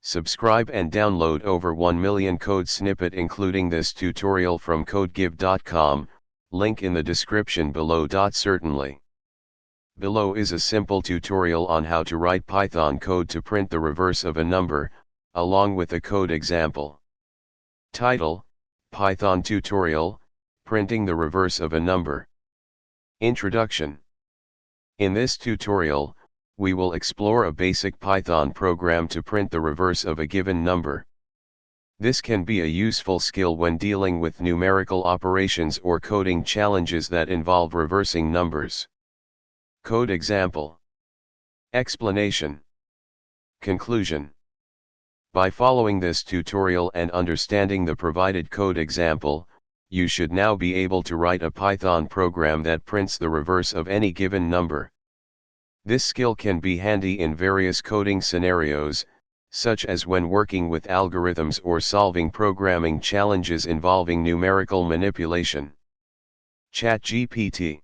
Subscribe and download over 1 million code snippet including this tutorial from codehs.com, link in the description below. Certainly. Below is a simple tutorial on how to write Python code to print the reverse of a number, along with a code example. Title: Python Tutorial, Printing the Reverse of a Number. Introduction. In this tutorial, we will explore a basic Python program to print the reverse of a given number. This can be a useful skill when dealing with numerical operations or coding challenges that involve reversing numbers. Code example. Explanation. Conclusion. By following this tutorial and understanding the provided code example, you should now be able to write a Python program that prints the reverse of any given number. This skill can be handy in various coding scenarios, such as when working with algorithms or solving programming challenges involving numerical manipulation. ChatGPT.